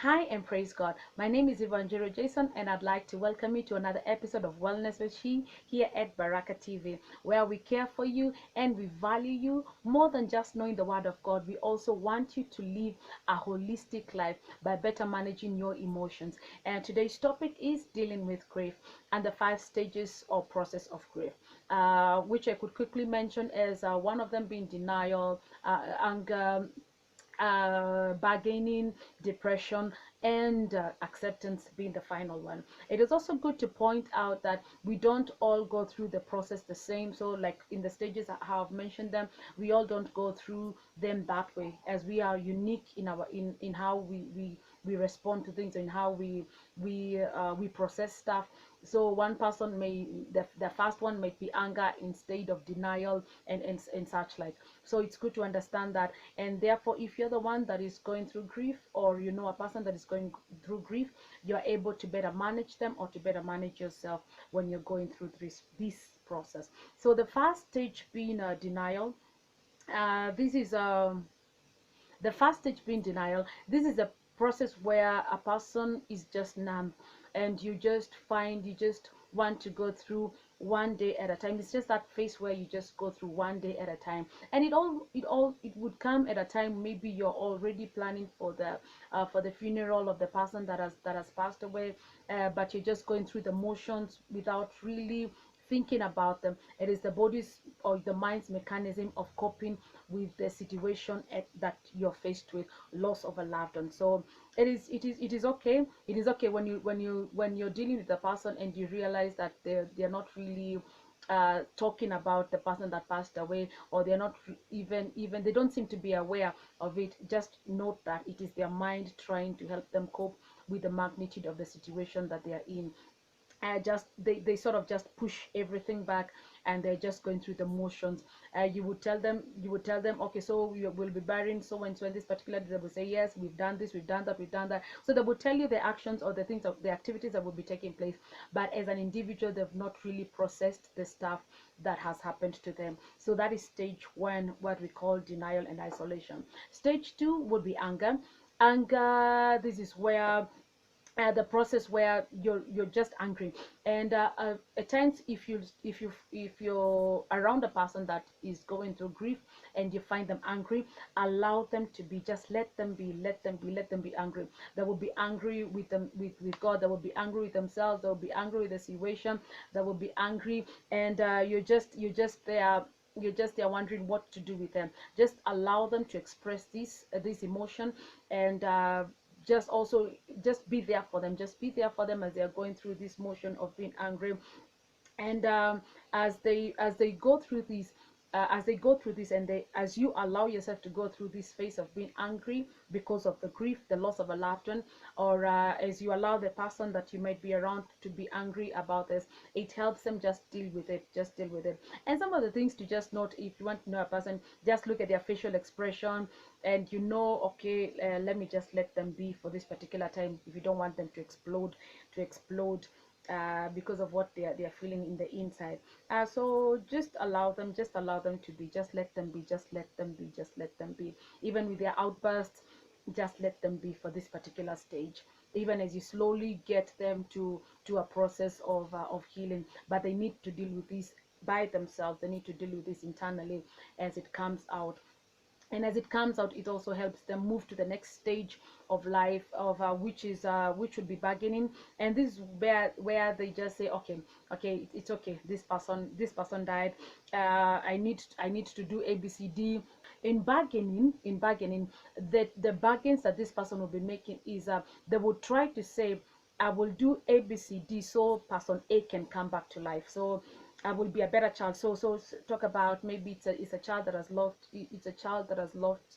Hi and praise God. My name is Evangelo Jason, and I'd like to welcome you to another episode of Wellness with Shii here at Baraka TV, where we care for you and we value you more than just knowing the Word of God. We also want you to live a holistic life by better managing your emotions. And today's topic is dealing with grief and the 5 stages or process of grief, which I could quickly mention as one of them being denial, anger, bargaining, depression, and acceptance being the final one. It is also good to point out that we don't all go through the process the same. So, like in the stages I have mentioned them, we all don't go through them that way, as we are unique in our in how we respond to things and how we process stuff. So one person may the first one might be anger instead of denial and such like. So it's good to understand that, and therefore if you're the one that is going through grief, or you know a person that is going through grief, you're able to better manage them or to better manage yourself when you're going through this process. So the first stage being denial. This is The first stage being denial. This is a process where a person is just numb, and you just want to go through one day at a time. It's just that phase where you just go through one day at a time, and it would come at a time maybe you're already planning for the funeral of the person that has passed away, but you're just going through the motions without really thinking about them. It is the body's or the mind's mechanism of coping with the situation that you're faced with, loss of a loved one. So it is okay. It is okay when you're dealing with a person and you realize that they're not really talking about the person that passed away, or they're not even they don't seem to be aware of it. Just note that it is their mind trying to help them cope with the magnitude of the situation that they are in. Just they sort of just push everything back, and they're just going through the motions. You would tell them, okay, so we will be burying so and so in this particular day. They will say, yes, we've done this, we've done that, we've done that. So they would tell you the actions or the things of the activities that will be taking place, but as an individual they've not really processed the stuff that has happened to them. So that is stage one, what we call denial and isolation. Stage two would be anger. This is where the process where you're just angry, and at times if you're around a person that is going through grief and you find them angry, allow them to be. Just let them be angry. They will be angry with them with God. They will be angry with themselves. They will be angry with the situation. They will be angry, and you're just there wondering what to do with them. Just allow them to express this emotion, and just be there for them. Just be there for them as they are going through this motion of being angry. And as they go through this, and as you allow yourself to go through this phase of being angry because of the grief, the loss of a loved one, or as you allow the person that you might be around to be angry about this, it helps them just deal with it. Just deal with it. And some of the things to just note, if you want to know a person, just look at their facial expression, and okay, let me just let them be for this particular time. If you don't want them to explode because of what they're feeling in the inside. So just allow them to be. Just let them be. Just let them be. Even with their outbursts, just let them be for this particular stage. Even as you slowly get them to a process of healing, but they need to deal with this by themselves. They need to deal with this internally as it comes out. And as it comes out, it also helps them move to the next stage of life, of which would be bargaining. And this is where they just say, okay, it's okay, this person died, I need to do ABCD. In bargaining, the bargains that this person will be making is, they will try to say, I will do ABCD so person A can come back to life. So I will be a better child. So talk about, maybe it's a child that has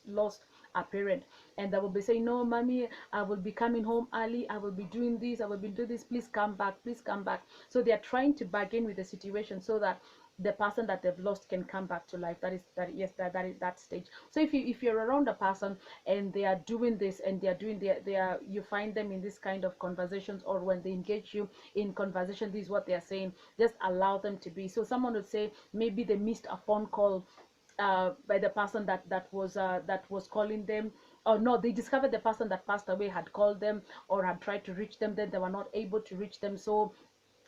lost a parent, and they will be saying, no, mommy, I will be coming home early, I will be doing this, I will be doing this, please come back, please come back. So they are trying to bargain with the situation so that the person that they've lost can come back to life. That is that stage. So if you're around a person and they are doing this, and they are doing you find them in this kind of conversations, or when they engage you in conversation, this is what they are saying. Just allow them to be. So someone would say, maybe they missed a phone call by the person that was calling them, or no, they discovered the person that passed away had called them or had tried to reach them, then they were not able to reach them. So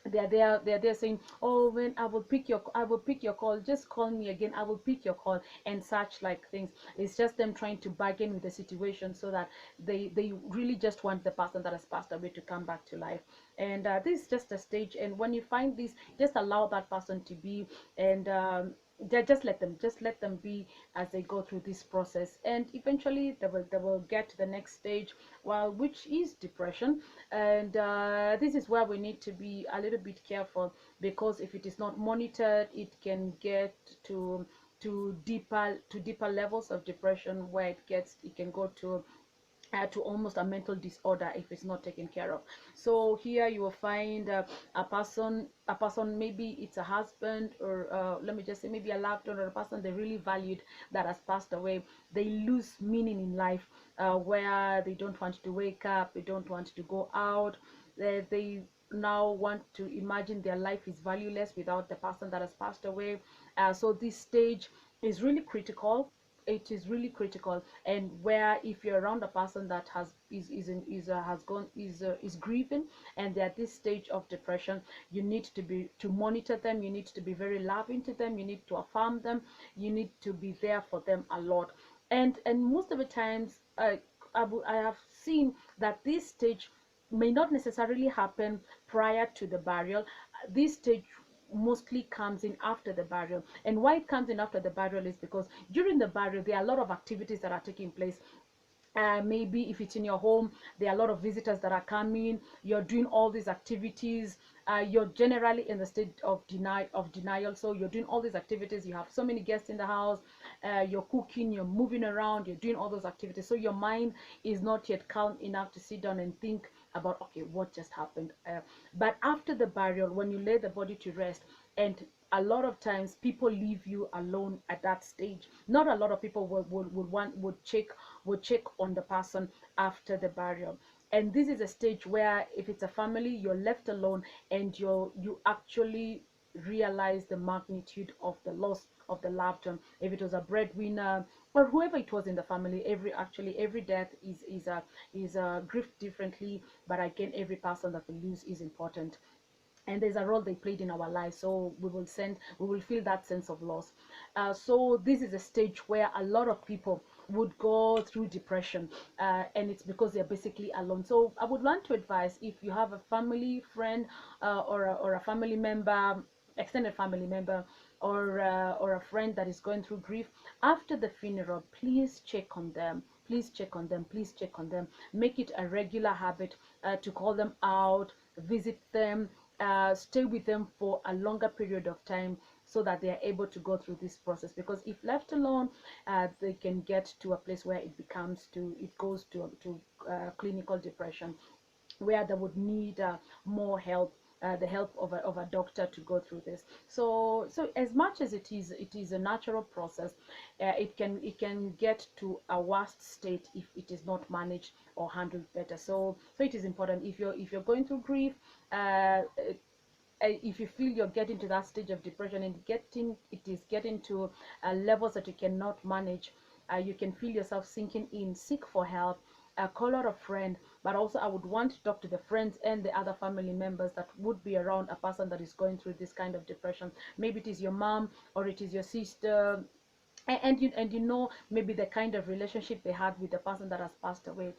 they're there saying, oh, when I will pick your call, just call me again, I will pick your call, and such like things. It's just them trying to bargain with the situation, so that they really just want the person that has passed away to come back to life. And this is just a stage, and when you find this, just allow that person to be, and just let them be as they go through this process, and eventually they will get to the next stage, well, which is depression. And this is where we need to be a little bit careful, because if it is not monitored, it can get to deeper levels of depression, where it can go to almost a mental disorder if it's not taken care of. So here you will find a person, maybe it's a husband, or let me just say maybe a loved one, or a person they really valued that has passed away. They lose meaning in life, where they don't want to wake up, they don't want to go out, they now want to imagine their life is valueless without the person that has passed away. So this stage is really critical. It is really critical, and where if you're around a person that has gone is grieving, and they're at this stage of depression, you need to monitor them, you need to be very loving to them, you need to affirm them, you need to be there for them a lot. And most of the times, I have seen that this stage may not necessarily happen prior to the burial. This stage mostly comes in after the burial. And why it comes in after the burial is because during the burial there are a lot of activities that are taking place. Maybe if it's in your home, there are a lot of visitors that are coming, you're doing all these activities, you're generally in the state of denial, so you're doing all these activities, you have so many guests in the house, you're cooking, you're moving around, you're doing all those activities, so your mind is not yet calm enough to sit down and think about, okay, what just happened. But after the burial, when you lay the body to rest, and a lot of times people leave you alone at that stage. Not a lot of people would check on the person after the burial. And this is a stage where if it's a family, you're left alone, and you actually realize the magnitude of the loss of the loved one. If it was a breadwinner or whoever it was in the family, every death is grieved differently, but again, every person that we lose is important, and there's a role they played in our lives, so we will feel that sense of loss. So this is a stage where a lot of people would go through depression, and it's because they're basically alone. So I would want to advise, if you have a family friend, or a family member, extended family member, or a friend that is going through grief, after the funeral, please check on them, please check on them, please check on them. Make it a regular habit, to call them out, visit them, stay with them for a longer period of time, so that they are able to go through this process. Because if left alone, they can get to a place where it goes to clinical depression, where they would need more help, the help of a doctor to go through this. So as much as it is a natural process, it can get to a worst state if it is not managed or handled better. So it is important, if you're going through grief, if you feel you're getting to that stage of depression, and it is getting to levels that you cannot manage, you can feel yourself sinking in, seek for help, call out a friend. But also, I would want to talk to the friends and the other family members that would be around a person that is going through this kind of depression. Maybe it is your mom, or it is your sister, and maybe the kind of relationship they had with the person that has passed away.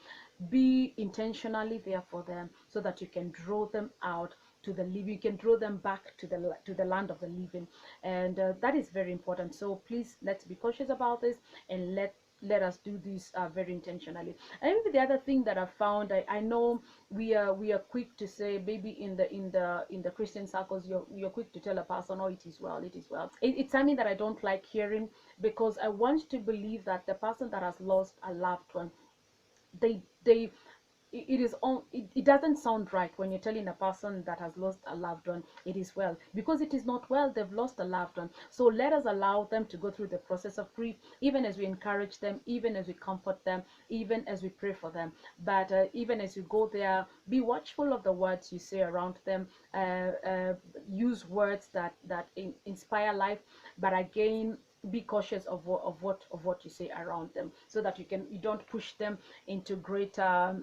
Be intentionally there for them, so that you can draw them out to the living, you can draw them back to the land of the living. And that is very important. So please, let's be cautious about this, and let us do this very intentionally. And maybe the other thing that I found, I know we are quick to say, maybe in the Christian circles, you're quick to tell a person, oh, it is well, it is well. It's something that I don't like hearing, because I want to believe that the person that has lost a loved one, they it doesn't sound right when you're telling a person that has lost a loved one it is well, because it is not well. They've lost a loved one. So let us allow them to go through the process of grief, even as we encourage them, even as we comfort them, even as we pray for them. But even as you go there, be watchful of the words you say around them. Use words that inspire life, but again, be cautious of what you say around them, so that you don't push them into greater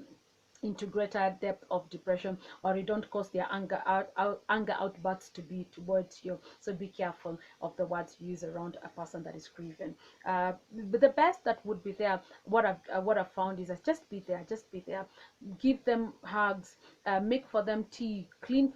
depth of depression, or you don't cause their anger outbursts to be towards you. So be careful of the words you use around a person that is grieving. But the best that would be there, what I've found is that just be there, give them hugs, make for them tea, clean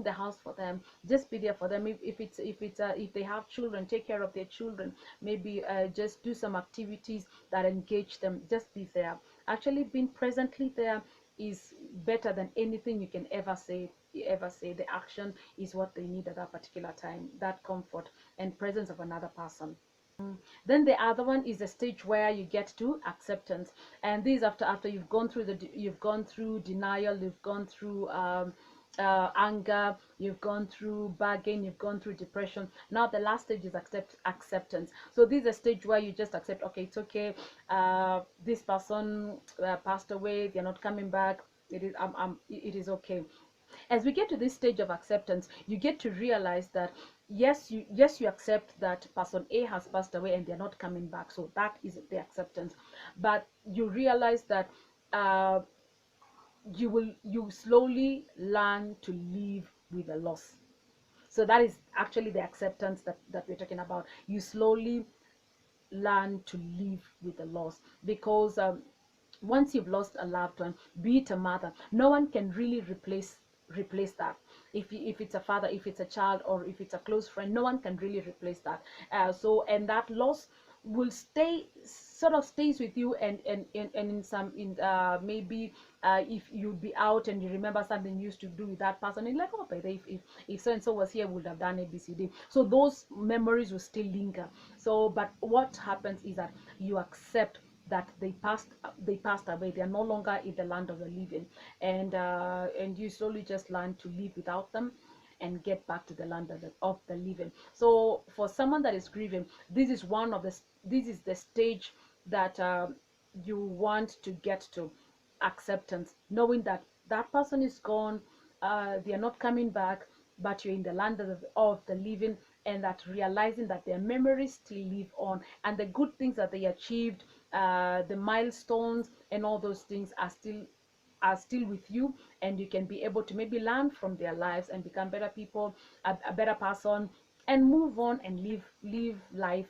the house for them, just be there for them. If they have children, take care of their children. Maybe just do some activities that engage them. Just be there. Actually being presently there is better than anything you can ever say. The action is what they need at that particular time, that comfort and presence of another person. Then the other one is the stage where you get to acceptance, and this after you've gone through denial, you've gone through anger, you've gone through bargain, you've gone through depression. Now the last stage is acceptance. So this is a stage where you just accept, okay, it's okay, this person passed away, they're not coming back, it is okay. As we get to this stage of acceptance, you get to realize that yes, you accept that person A has passed away and they're not coming back, so that is the acceptance. But you realize that uh, you slowly learn to live with the loss. So that is actually the acceptance that we're talking about. You slowly learn to live with the loss, because once you've lost a loved one, be it a mother, no one can really replace that. If it's a father, if it's a child, or if it's a close friend, no one can really replace that. And that loss will stays with you, and in some in maybe if you'd be out and you remember something you used to do with that person, and like, oh, but if so and so was here, would have done ABCD. So those memories will still linger. So but what happens is that you accept that they passed away, they are no longer in the land of the living, and you slowly just learn to live without them and get back to the land of the living. So for someone that is grieving, this is the stage that you want to get to: acceptance, knowing that that person is gone, they are not coming back, but you're in the land of the living, and that realizing that their memories still live on, and the good things that they achieved, the milestones and all those things are still with you, and you can be able to maybe learn from their lives and become better people, a better person, and move on and live life.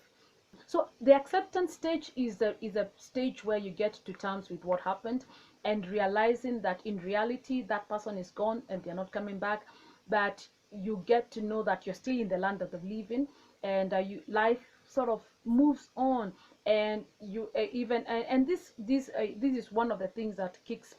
So the acceptance stage is a stage where you get to terms with what happened, and realizing that in reality that person is gone and they're not coming back, but you get to know that you're still in the land of the living, and life sort of moves on. And you even and this is one of the things that kicks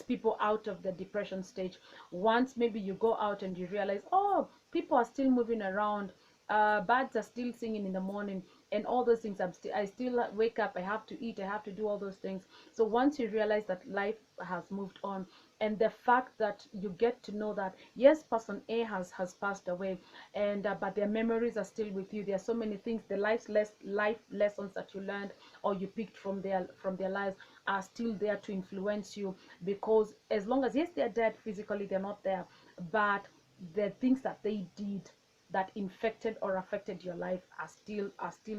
people out of the depression stage. Once maybe you go out and you realize, oh, people are still moving around, birds are still singing in the morning, and all those things. I still wake up, I have to eat, I have to do all those things. So once you realize that life has moved on, and the fact that you get to know that yes, person A has passed away, and but their memories are still with you. There are so many things, the life lessons that you learned or you picked from their lives are still there to influence you, because as long as, yes, they're dead physically, they're not there, but the things that they did that infected or affected your life are still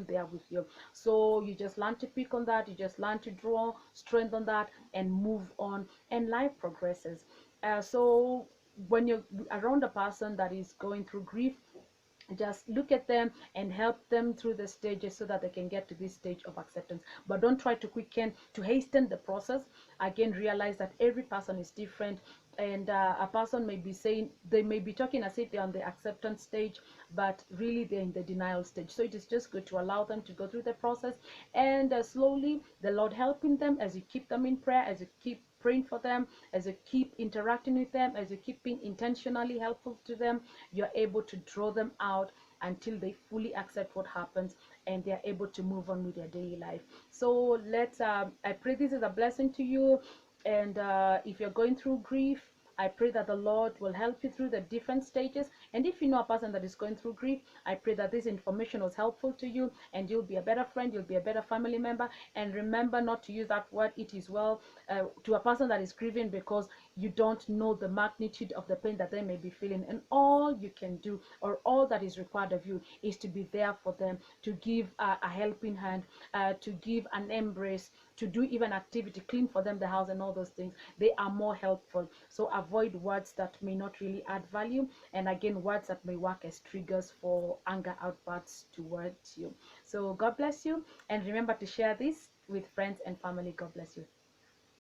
there with you. So you just learn to pick on that, you just learn to draw strength on that and move on, and life progresses. So when you're around a person that is going through grief, just look at them and help them through the stages so that they can get to this stage of acceptance. But don't try to hasten the process. Again, realize that every person is different, and a person may be saying, they may be talking as if they're on the acceptance stage, but really they're in the denial stage. So it is just good to allow them to go through the process, and slowly the Lord helping them as you keep them in prayer, as you keep praying for them, as you keep interacting with them, as you keep being intentionally helpful to them, you're able to draw them out until they fully accept what happens, and they're able to move on with their daily life. So I pray this is a blessing to you. And if you're going through grief, I pray that the Lord will help you through the different stages. And if you know a person that is going through grief, I pray that this information was helpful to you, and you'll be a better friend, you'll be a better family member. And remember not to use that word, it is well, to a person that is grieving, because you don't know the magnitude of the pain that they may be feeling, and all you can do, or all that is required of you, is to be there for them, to give a helping hand, to give an embrace, to do even activity, clean for them the house and all those things. They are more helpful. So avoid words that may not really add value, and again, words that may work as triggers for anger outbursts towards you. So God bless you, and remember to share this with friends and family. God bless you.